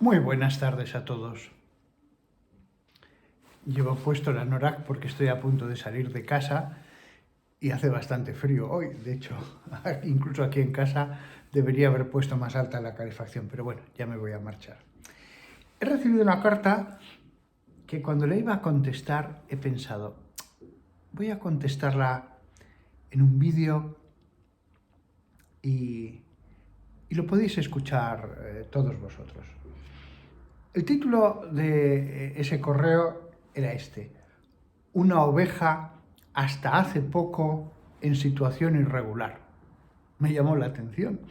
Muy buenas tardes a todos. Llevo puesto el anorak porque estoy a punto de salir de casa y hace bastante frío hoy. De hecho, incluso aquí en casa debería haber puesto más alta la calefacción, pero bueno, ya me voy a marchar. He recibido una carta que cuando le iba a contestar he pensado, voy a contestarla en un vídeo y lo podéis escuchar todos vosotros. El título de ese correo era este: una oveja hasta hace poco en situación irregular. Me llamó la atención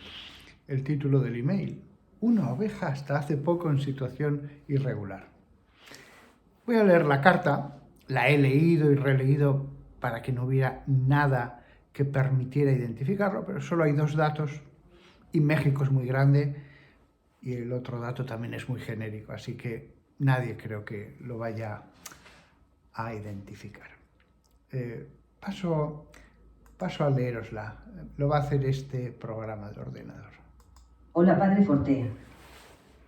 el título del email: una oveja hasta hace poco en situación irregular. Voy a leer la carta, la he leído y releído para que no hubiera nada que permitiera identificarlo, pero solo hay dos datos y México es muy grande y el otro dato también es muy genérico, así que nadie creo que lo vaya a identificar. Paso a leerosla. Lo va a hacer este programa de ordenador. Hola, Padre Fortea.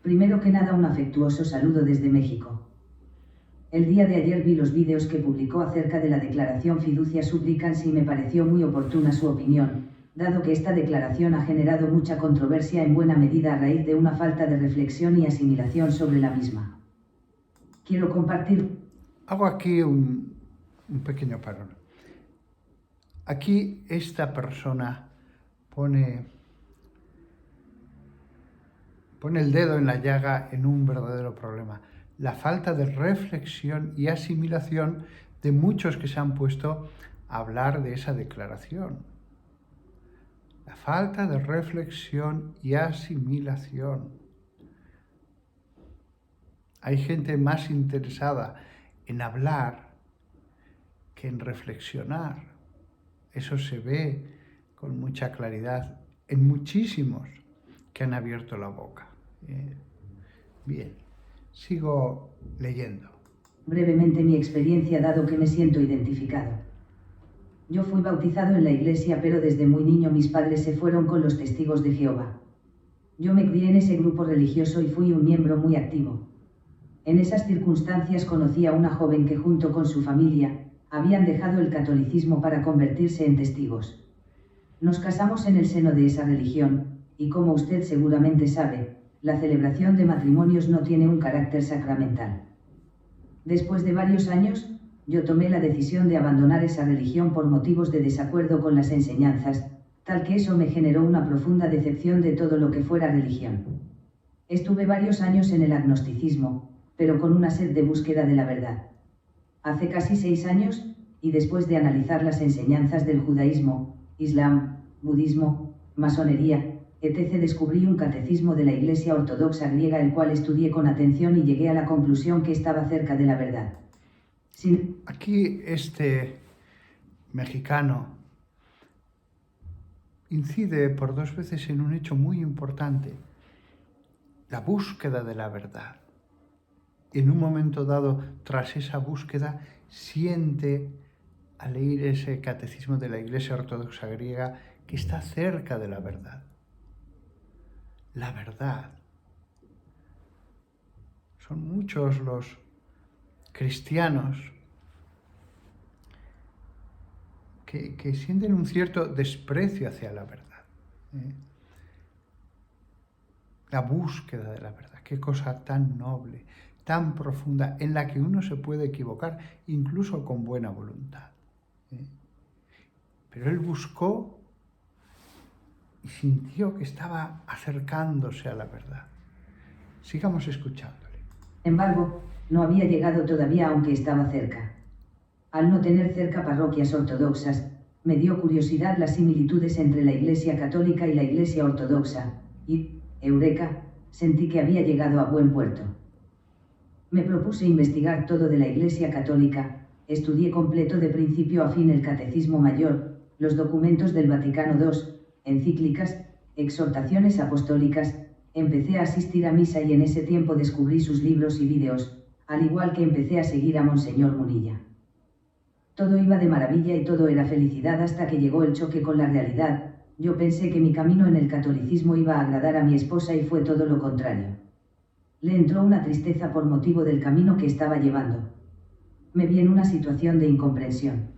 Primero que nada, un afectuoso saludo desde México. El día de ayer vi los vídeos que publicó acerca de la declaración Fiducia Supplicans y me pareció muy oportuna su opinión, dado que esta declaración ha generado mucha controversia en buena medida a raíz de una falta de reflexión y asimilación sobre la misma. Quiero compartir. Hago aquí un pequeño parón. Aquí esta persona pone el dedo en la llaga en un verdadero problema: la falta de reflexión y asimilación de muchos que se han puesto a hablar de esa declaración. La falta de reflexión y asimilación. Hay gente más interesada en hablar que en reflexionar. Eso se ve con mucha claridad en muchísimos que han abierto la boca. Bien, sigo leyendo. Brevemente mi experiencia, dado que me siento identificado. Yo fui bautizado en la iglesia, pero desde muy niño mis padres se fueron con los testigos de Jehová. Yo me crié en ese grupo religioso y fui un miembro muy activo. En esas circunstancias conocí a una joven que junto con su familia, habían dejado el catolicismo para convertirse en testigos. Nos casamos en el seno de esa religión, y como usted seguramente sabe, la celebración de matrimonios no tiene un carácter sacramental. Después de varios años, yo tomé la decisión de abandonar esa religión por motivos de desacuerdo con las enseñanzas, tal que eso me generó una profunda decepción de todo lo que fuera religión. Estuve varios años en el agnosticismo, pero con una sed de búsqueda de la verdad. Hace casi 6 años, y después de analizar las enseñanzas del judaísmo, islam, budismo, masonería, etc., descubrí un catecismo de la Iglesia Ortodoxa griega, el cual estudié con atención y llegué a la conclusión que estaba cerca de la verdad. Aquí este mexicano incide por 2 veces en un hecho muy importante: la búsqueda de la verdad. En un momento dado, tras esa búsqueda, siente al leer ese catecismo de la Iglesia Ortodoxa griega que está cerca de la verdad. La verdad. Son muchos los cristianos que sienten un cierto desprecio hacia la verdad. La búsqueda de la verdad, qué cosa tan noble, tan profunda, en la que uno se puede equivocar, incluso con buena voluntad. Pero él buscó y sintió que estaba acercándose a la verdad. Sigamos escuchándole. Sin embargo, no había llegado todavía, aunque estaba cerca. Al no tener cerca parroquias ortodoxas, me dio curiosidad las similitudes entre la Iglesia Católica y la Iglesia Ortodoxa, y, eureka, sentí que había llegado a buen puerto. Me propuse investigar todo de la Iglesia Católica, estudié completo de principio a fin el Catecismo Mayor, los documentos del Vaticano II, encíclicas, exhortaciones apostólicas, empecé a asistir a misa y en ese tiempo descubrí sus libros y vídeos, al igual que empecé a seguir a Monseñor Munilla. Todo iba de maravilla y todo era felicidad hasta que llegó el choque con la realidad. Yo pensé que mi camino en el catolicismo iba a agradar a mi esposa y fue todo lo contrario. Le entró una tristeza por motivo del camino que estaba llevando. Me vi en una situación de incomprensión.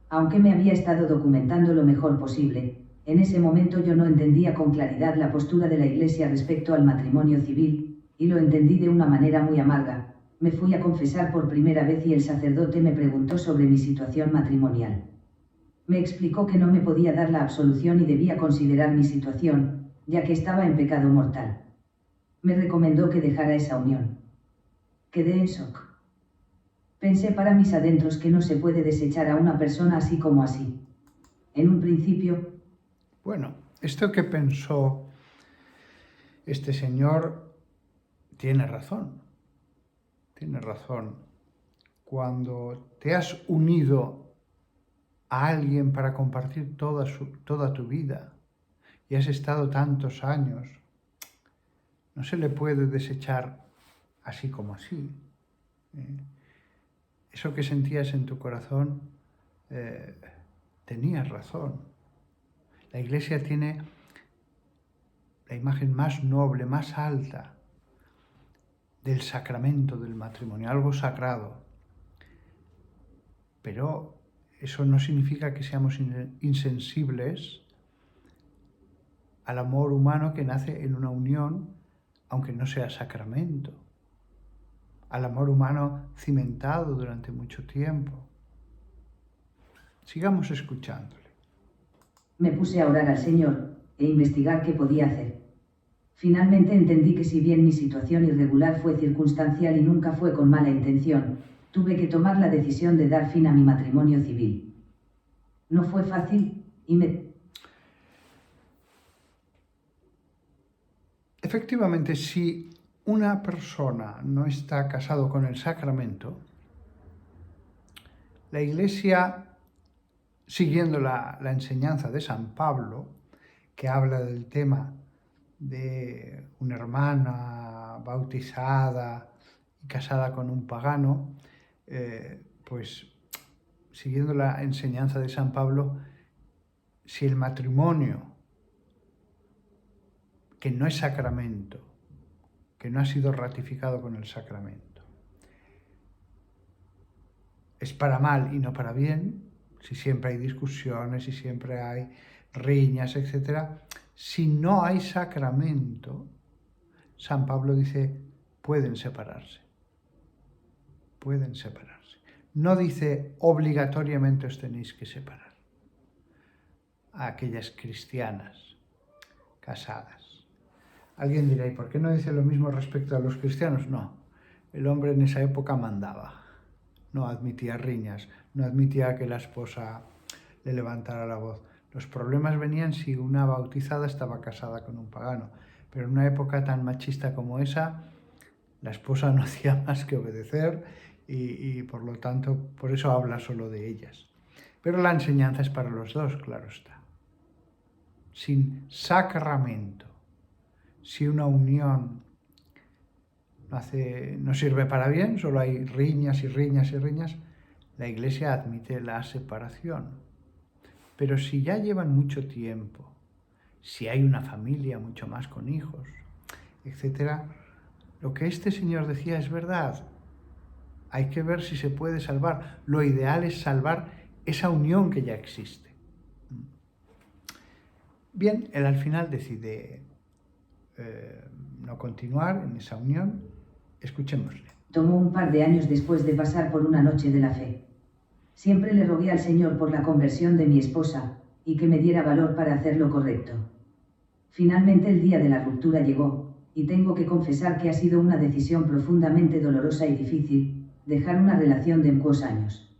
Aunque me había estado documentando lo mejor posible, en ese momento yo no entendía con claridad la postura de la Iglesia respecto al matrimonio civil, y lo entendí de una manera muy amarga. Me fui a confesar por primera vez y el sacerdote me preguntó sobre mi situación matrimonial. Me explicó que no me podía dar la absolución y debía considerar mi situación, ya que estaba en pecado mortal. Me recomendó que dejara esa unión. Quedé en shock. Pensé para mis adentros que no se puede desechar a una persona así como así. En un principio, Bueno, esto que pensó este señor tiene razón. Tiene razón. Cuando te has unido a alguien para compartir toda tu vida y has estado tantos años, no se le puede desechar así como así. Eso que sentías en tu corazón, tenías razón. La Iglesia tiene la imagen más noble, más alta del sacramento del matrimonio, algo sagrado. Pero eso no significa que seamos insensibles al amor humano que nace en una unión, aunque no sea sacramento, al amor humano cimentado durante mucho tiempo. Sigamos escuchándole. me puse a orar al Señor, e investigar qué podía hacer. Finalmente entendí que si bien mi situación irregular fue circunstancial y nunca fue con mala intención, tuve que tomar la decisión de dar fin a mi matrimonio civil. No fue fácil, y Efectivamente, si una persona no está casado con el sacramento, la Iglesia, siguiendo la enseñanza de San Pablo, que habla del tema de una hermana bautizada y casada con un pagano, pues siguiendo la enseñanza de San Pablo, si el matrimonio, que no es sacramento, que no ha sido ratificado con el sacramento, es para mal y no para bien, si siempre hay discusiones, si siempre hay riñas, etc., si no hay sacramento, San Pablo dice, pueden separarse. Pueden separarse. No dice obligatoriamente os tenéis que separar. A aquellas cristianas casadas. Alguien dirá, ¿y por qué no dice lo mismo respecto a los cristianos? No, el hombre en esa época mandaba. No admitía riñas, no admitía que la esposa le levantara la voz. Los problemas venían si una bautizada estaba casada con un pagano. Pero en una época tan machista como esa, la esposa no hacía más que obedecer y por lo tanto, por eso habla solo de ellas. Pero la enseñanza es para los dos, claro está. Sin sacramento, si una unión no sirve para bien, solo hay riñas y riñas y riñas, la Iglesia admite la separación. Pero si ya llevan mucho tiempo, si hay una familia mucho más con hijos, etc., lo que este señor decía es verdad. Hay que ver si se puede salvar. Lo ideal es salvar esa unión que ya existe. Bien, él al final decide no continuar en esa unión. Escuchémosle. tomó un par de años después de pasar por una noche de la fe. Siempre le rogué al Señor por la conversión de mi esposa, y que me diera valor para hacer lo correcto. Finalmente el día de la ruptura llegó, y tengo que confesar que ha sido una decisión profundamente dolorosa y difícil, dejar una relación de muchos años.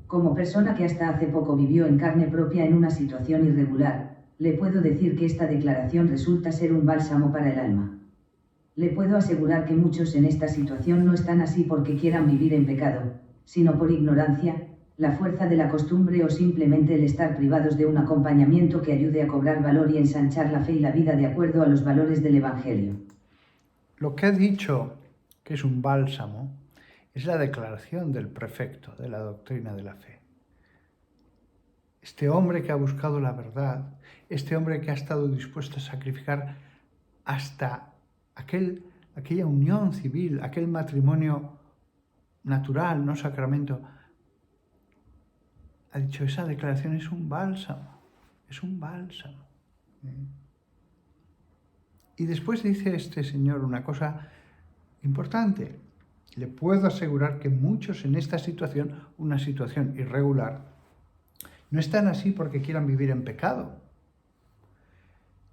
Como persona que hasta hace poco vivió en carne propia en una situación irregular, le puedo decir que esta declaración resulta ser un bálsamo para el alma. Le puedo asegurar que muchos en esta situación no están así porque quieran vivir en pecado, sino por ignorancia, la fuerza de la costumbre o simplemente el estar privados de un acompañamiento que ayude a cobrar valor y ensanchar la fe y la vida de acuerdo a los valores del Evangelio. Lo que he dicho, que es un bálsamo, es la declaración del prefecto de la doctrina de la fe. Este hombre que ha buscado la verdad, este hombre que ha estado dispuesto a sacrificar hasta aquel aquella unión civil, aquel matrimonio natural, no sacramento, ha dicho, esa declaración es un bálsamo, es un bálsamo. Y después dice este señor una cosa importante. Le puedo asegurar que muchos en esta situación, una situación irregular, no están así porque quieran vivir en pecado,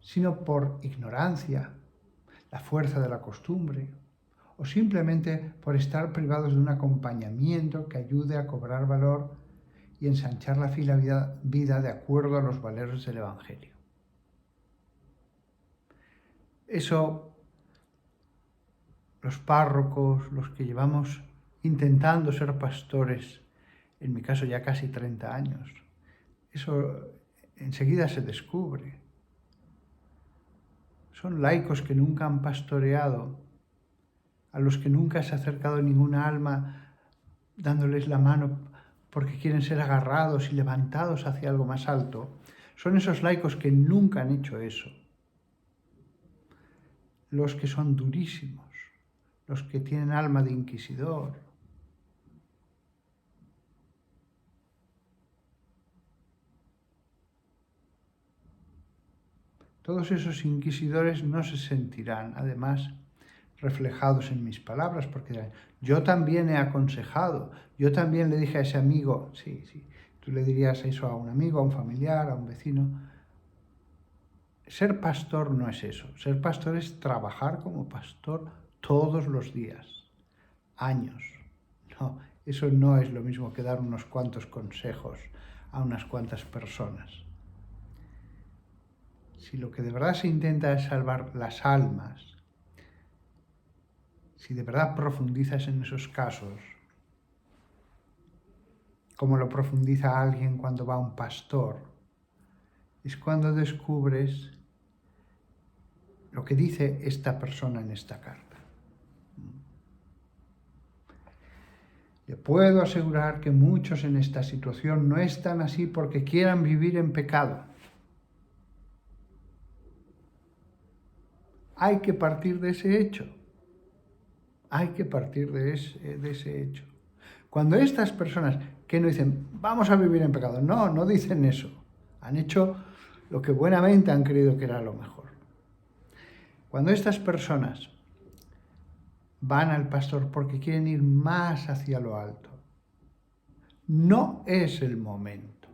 sino por ignorancia, la fuerza de la costumbre, o simplemente por estar privados de un acompañamiento que ayude a cobrar valor y ensanchar la vida de acuerdo a los valores del Evangelio. Eso, los párrocos, los que llevamos intentando ser pastores, en mi caso ya casi 30 años, eso enseguida se descubre. Son laicos que nunca han pastoreado, a los que nunca se ha acercado ninguna alma dándoles la mano porque quieren ser agarrados y levantados hacia algo más alto. Son esos laicos que nunca han hecho eso. Los que son durísimos, los que tienen alma de inquisidor. Todos esos inquisidores no se sentirán, además, reflejados en mis palabras, porque dirán, yo también he aconsejado, yo también le dije a ese amigo, sí, tú le dirías eso a un amigo, a un familiar, a un vecino. Ser pastor no es eso, ser pastor es trabajar como pastor todos los días, años. No, eso no es lo mismo que dar unos cuantos consejos a unas cuantas personas. Si lo que de verdad se intenta es salvar las almas, si de verdad profundizas en esos casos, como lo profundiza alguien cuando va a un pastor, es cuando descubres lo que dice esta persona en esta carta. Le puedo asegurar que muchos en esta situación no están así porque quieran vivir en pecado. Hay que partir de ese hecho. Hay que partir de ese hecho. Cuando estas personas que no dicen, vamos a vivir en pecado, no dicen eso. Han hecho lo que buenamente han creído que era lo mejor. Cuando estas personas van al pastor porque quieren ir más hacia lo alto, no es el momento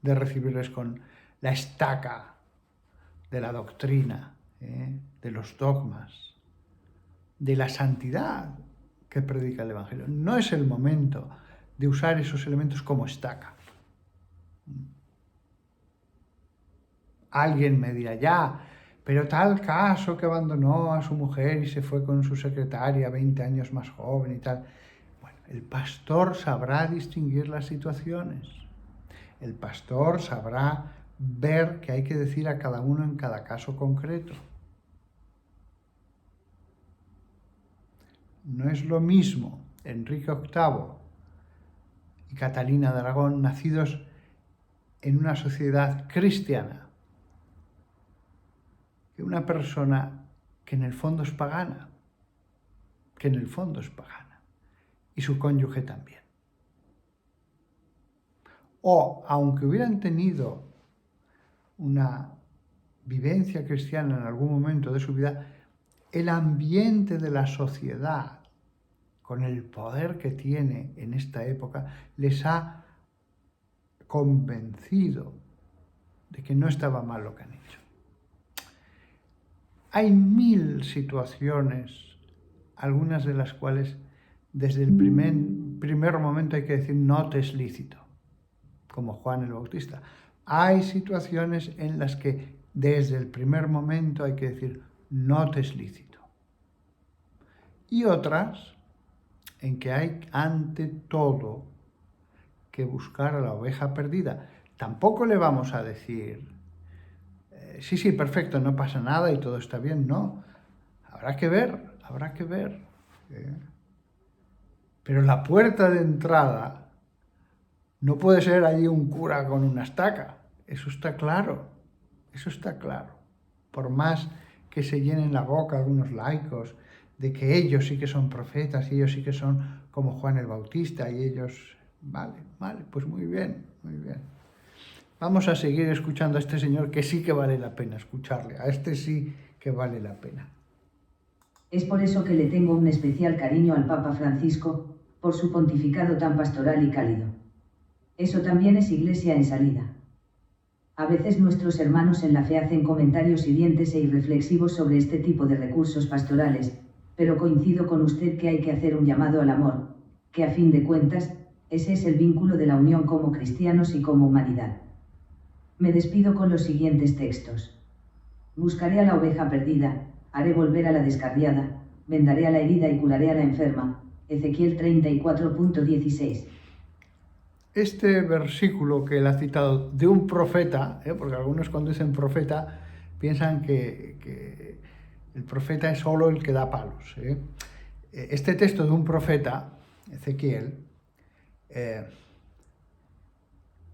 de recibirles con la estaca de la doctrina, de los dogmas, de la santidad que predica el Evangelio. No es el momento de usar esos elementos como estaca. Alguien me dirá, ya, pero tal caso que abandonó a su mujer y se fue con su secretaria 20 años más joven y tal. Bueno, el pastor sabrá distinguir las situaciones. El pastor sabrá ver qué hay que decir a cada uno en cada caso concreto. No es lo mismo Enrique VIII y Catalina de Aragón, nacidos en una sociedad cristiana, que una persona que en el fondo es pagana, y su cónyuge también. O, aunque hubieran tenido una vivencia cristiana en algún momento de su vida, el ambiente de la sociedad, con el poder que tiene en esta época, les ha convencido de que no estaba mal lo que han hecho. Hay 1000 situaciones, algunas de las cuales desde el primer momento hay que decir no te es lícito, como Juan el Bautista. Hay situaciones en las que desde el primer momento hay que decir no te es lícito. Y otras en que hay ante todo que buscar a la oveja perdida. Tampoco le vamos a decir, sí, perfecto, no pasa nada y todo está bien, no. Habrá que ver. Pero la puerta de entrada no puede ser allí un cura con una estaca. Eso está claro. Por más que se llenen la boca algunos laicos de que ellos sí que son profetas y ellos sí que son como Juan el Bautista y ellos... Vale, pues muy bien, muy bien. Vamos a seguir escuchando a este señor que sí que vale la pena escucharle, a este sí que vale la pena. Es por eso que le tengo un especial cariño al Papa Francisco, por su pontificado tan pastoral y cálido. Eso también es Iglesia en salida. A veces nuestros hermanos en la fe hacen comentarios hirientes e irreflexivos sobre este tipo de recursos pastorales, pero coincido con usted que hay que hacer un llamado al amor, que a fin de cuentas, ese es el vínculo de la unión como cristianos y como humanidad. Me despido con los siguientes textos. Buscaré a la oveja perdida, haré volver a la descarriada, vendaré a la herida y curaré a la enferma. Ezequiel 34.16. Este versículo que él ha citado de un profeta, porque algunos cuando dicen profeta piensan que el profeta es solo el que da palos. Este texto de un profeta, Ezequiel,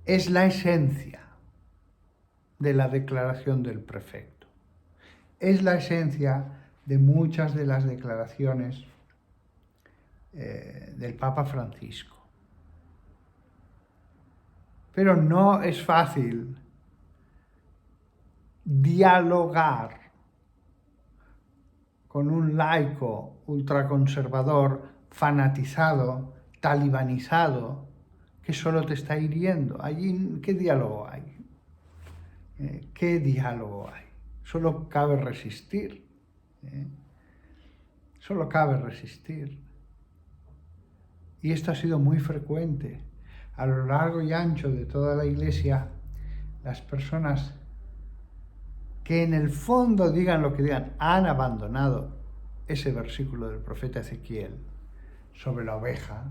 es la esencia de la declaración del prefecto. Es la esencia de muchas de las declaraciones del Papa Francisco. Pero no es fácil dialogar con un laico ultraconservador, fanatizado, talibanizado, que solo te está hiriendo. Allí, ¿qué diálogo hay? ¿Qué diálogo hay? Solo cabe resistir. Solo cabe resistir. Y esto ha sido muy frecuente. A lo largo y ancho de toda la Iglesia, las personas que en el fondo digan lo que digan, han abandonado ese versículo del profeta Ezequiel sobre la oveja,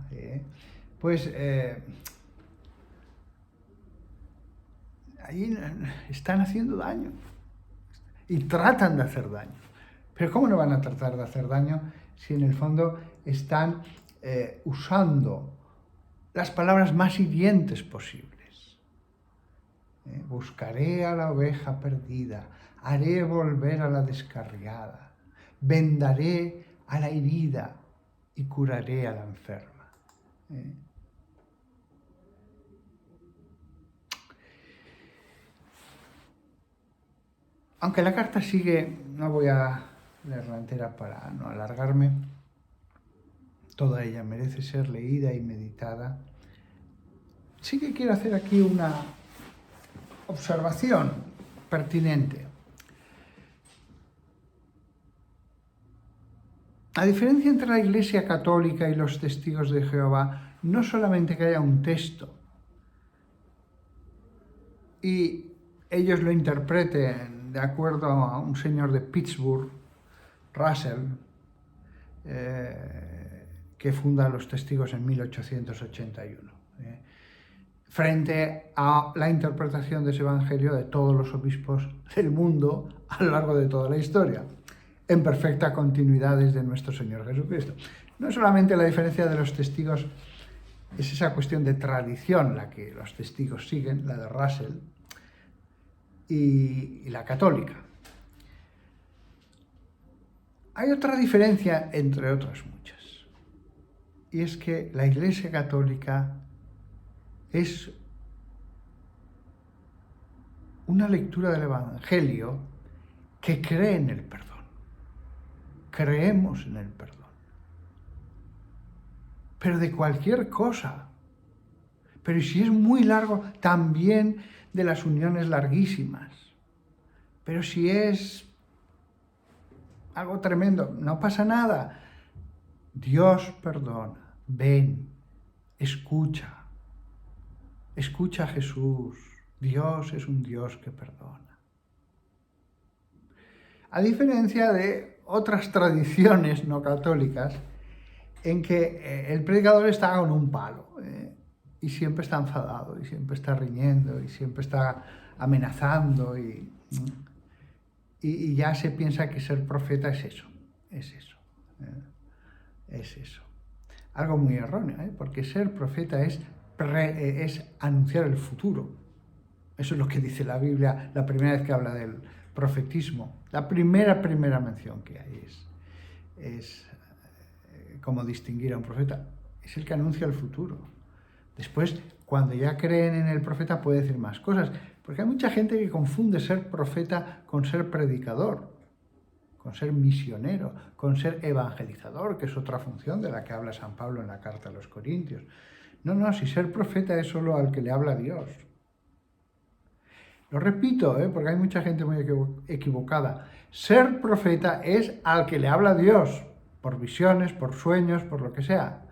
ahí están haciendo daño y tratan de hacer daño. Pero ¿cómo no van a tratar de hacer daño si en el fondo están usando las palabras más hirientes posibles? Buscaré a la oveja perdida, haré volver a la descarriada, vendaré a la herida y curaré a la enferma. Aunque la carta sigue, no voy a leerla entera para no alargarme, toda ella merece ser leída y meditada. Sí que quiero hacer aquí una observación pertinente. La diferencia entre la Iglesia Católica y los Testigos de Jehová no solamente que haya un texto y ellos lo interpreten de acuerdo a un señor de Pittsburgh, Russell, que funda los Testigos en 1881, frente a la interpretación de ese evangelio de todos los obispos del mundo a lo largo de toda la historia, en perfecta continuidad desde nuestro Señor Jesucristo. No solamente la diferencia de los testigos es esa cuestión de tradición la que los testigos siguen, la de Russell, y la católica. Hay otra diferencia entre otras muchas, y es que la Iglesia Católica es una lectura del Evangelio que cree en el perdón. Creemos en el perdón. Pero de cualquier cosa. Pero si es muy largo, también de las uniones larguísimas. Pero si es algo tremendo, no pasa nada. Dios perdona. Ven, escucha. Escucha a Jesús. Dios es un Dios que perdona. A diferencia de otras tradiciones no católicas en que el predicador está con un palo y siempre está enfadado y siempre está riñendo y siempre está amenazando y ya se piensa que ser profeta es eso, es eso. Algo muy erróneo, porque ser profeta es anunciar el futuro. Eso es lo que dice la Biblia la primera vez que habla del profetismo. La primera mención que hay es cómo distinguir a un profeta. Es el que anuncia el futuro. Después, cuando ya creen en el profeta, puede decir más cosas. Porque hay mucha gente que confunde ser profeta con ser predicador, con ser misionero, con ser evangelizador, que es otra función de la que habla San Pablo en la carta a los Corintios. No, si ser profeta es solo al que le habla Dios. Lo repito, porque hay mucha gente muy equivocada. Ser profeta es al que le habla Dios, por visiones, por sueños, por lo que sea.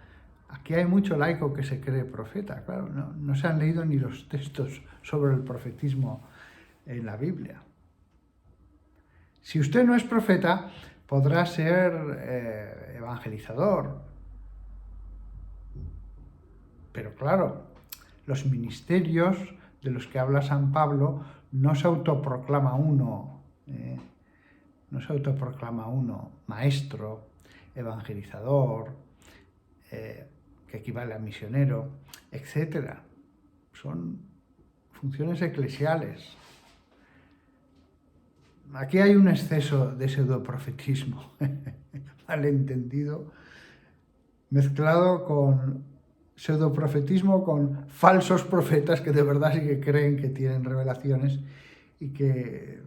Aquí hay mucho laico que se cree profeta, claro, no se han leído ni los textos sobre el profetismo en la Biblia. Si usted no es profeta, podrá ser evangelizador. Pero claro, los ministerios de los que habla San Pablo no se autoproclama uno, maestro, evangelizador, que equivale a misionero, etc. Son funciones eclesiales. Aquí hay un exceso de pseudoprofetismo, malentendido, mezclado con pseudoprofetismo con falsos profetas que de verdad sí que creen que tienen revelaciones y que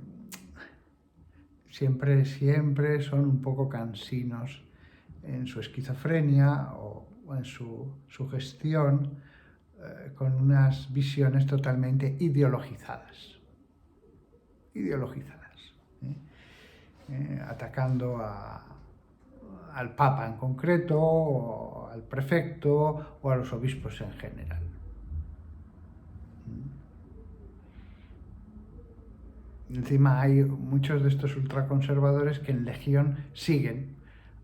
siempre son un poco cansinos en su esquizofrenia o en su sugestión con unas visiones totalmente ideologizadas, atacando al Papa en concreto, o al prefecto o a los obispos en general. Encima hay muchos de estos ultraconservadores que en Legión siguen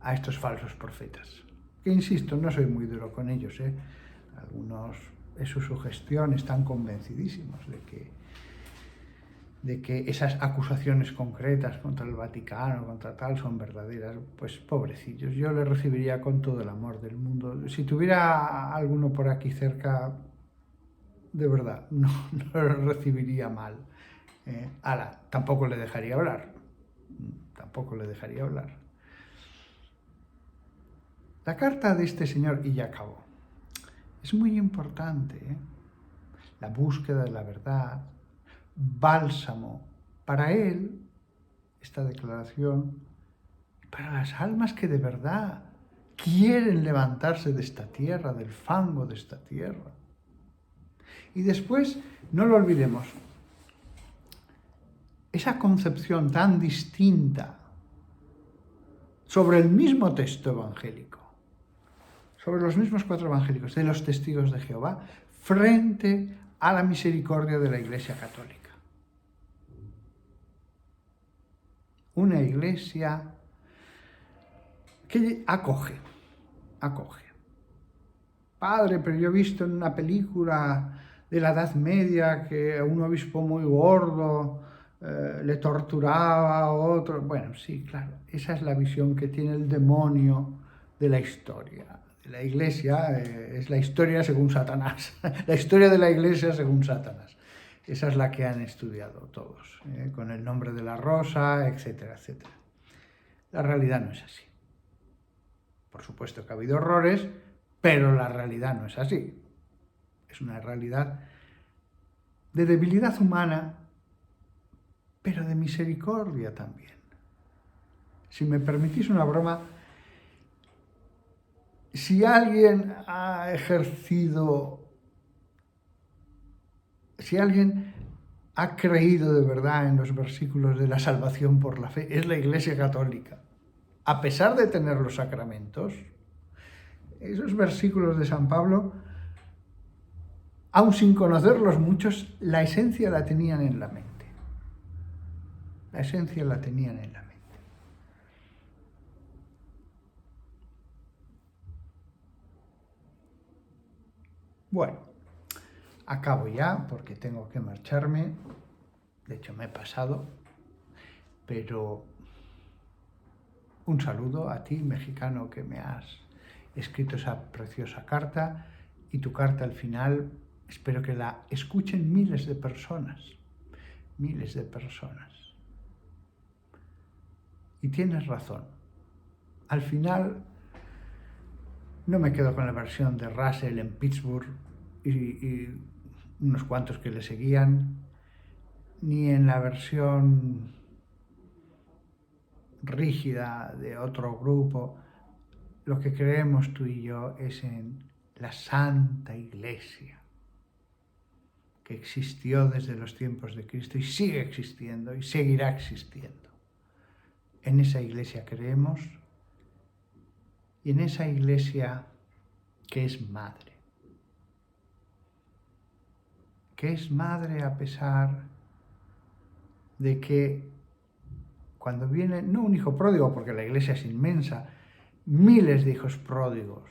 a estos falsos profetas. Que insisto, no soy muy duro con ellos, Algunos en su sugestión están convencidísimos de que esas acusaciones concretas contra el Vaticano, contra tal, son verdaderas. Pues pobrecillos, yo les recibiría con todo el amor del mundo. Si tuviera alguno por aquí cerca, de verdad, no lo recibiría mal. Tampoco le dejaría hablar. La carta de este señor, y ya acabó, es muy importante. La búsqueda de la verdad, bálsamo para él, esta declaración, para las almas que de verdad quieren levantarse de esta tierra, del fango de esta tierra. Y después, no lo olvidemos, esa concepción tan distinta sobre el mismo texto evangélico, sobre los mismos 4 evangélicos de los testigos de Jehová, frente a la misericordia de la Iglesia Católica. Una iglesia que acoge. Padre, pero yo he visto en una película de la Edad Media que a un obispo muy gordo le torturaba a otro. Bueno, sí, claro, esa es la visión que tiene el demonio de la historia. La Iglesia es la historia según Satanás, la historia de la Iglesia según Satanás. Esa es la que han estudiado todos, con el nombre de la rosa, etcétera, etcétera. La realidad no es así. Por supuesto que ha habido errores, pero la realidad no es así. Es una realidad de debilidad humana, pero de misericordia también. Si me permitís una broma, si alguien ha creído de verdad en los versículos de la salvación por la fe, es la Iglesia Católica. A pesar de tener los sacramentos, esos versículos de San Pablo, aun sin conocerlos muchos, la esencia la tenían en la mente. Bueno, acabo ya porque tengo que marcharme. De hecho, me he pasado. Pero un saludo a ti, mexicano, que me has escrito esa preciosa carta. Y tu carta al final, espero que la escuchen miles de personas. Y tienes razón. Al final, no me quedo con la versión de Russell en Pittsburgh y unos cuantos que le seguían, ni en la versión rígida de otro grupo. Lo que creemos tú y yo es en la Santa Iglesia, que existió desde los tiempos de Cristo y sigue existiendo y seguirá existiendo. En esa Iglesia creemos y en esa Iglesia que es madre. Que es madre a pesar de que cuando viene, no un hijo pródigo, porque la Iglesia es inmensa, miles de hijos pródigos.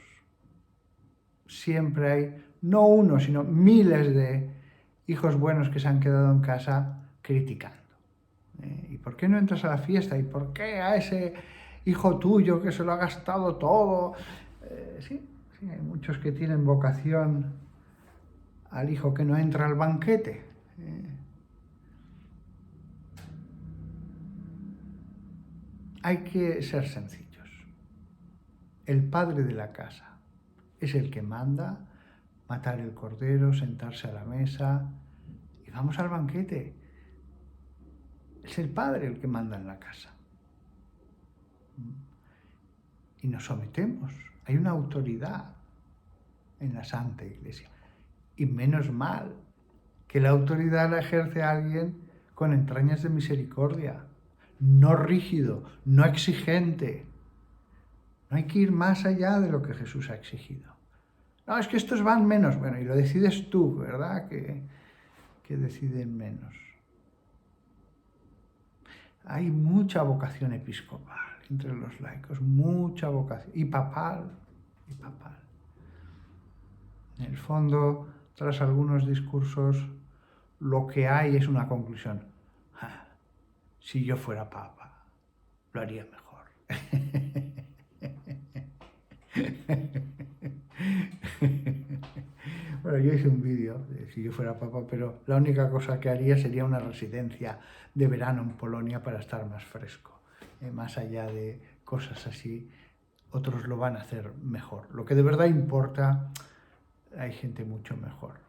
Siempre hay, no uno, sino miles de hijos buenos que se han quedado en casa criticando. ¿Y por qué no entras a la fiesta? ¿Y por qué a ese hijo tuyo que se lo ha gastado todo? Sí, hay muchos que tienen vocación al hijo que no entra al banquete. Hay que ser sencillos. El padre de la casa es el que manda matar el cordero, sentarse a la mesa y vamos al banquete. Es el padre el que manda en la casa. Y nos sometemos. Hay una autoridad en la Santa Iglesia. Y menos mal que la autoridad la ejerce alguien con entrañas de misericordia, no rígido, no exigente. No hay que ir más allá de lo que Jesús ha exigido. No, es que estos van menos. Bueno, y lo decides tú, ¿verdad? Que deciden menos. Hay mucha vocación episcopal entre los laicos, mucha vocación. Y papal. En el fondo, tras algunos discursos, lo que hay es una conclusión. Si yo fuera papa, lo haría mejor. Bueno, yo hice un vídeo de si yo fuera papa, pero la única cosa que haría sería una residencia de verano en Polonia para estar más fresco. Más allá de cosas así, otros lo van a hacer mejor. Lo que de verdad importa, hay gente mucho mejor.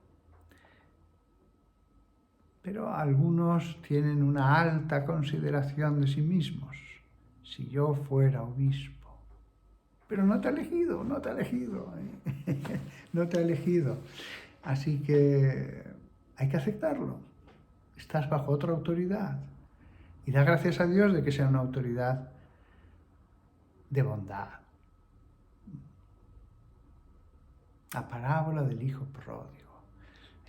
Pero algunos tienen una alta consideración de sí mismos. Si yo fuera obispo. Pero no te ha elegido, no te ha elegido. No te ha elegido. Así que hay que aceptarlo. Estás bajo otra autoridad. Y da gracias a Dios de que sea una autoridad de bondad. La parábola del hijo pródigo.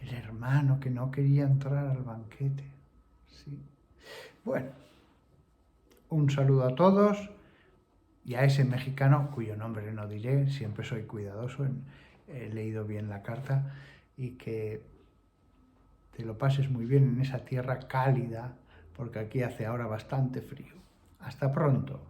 El hermano que no quería entrar al banquete. Sí. Bueno, un saludo a todos. Y a ese mexicano, cuyo nombre no diré, siempre soy cuidadoso, he leído bien la carta, y que te lo pases muy bien en esa tierra cálida, porque aquí hace ahora bastante frío. Hasta pronto.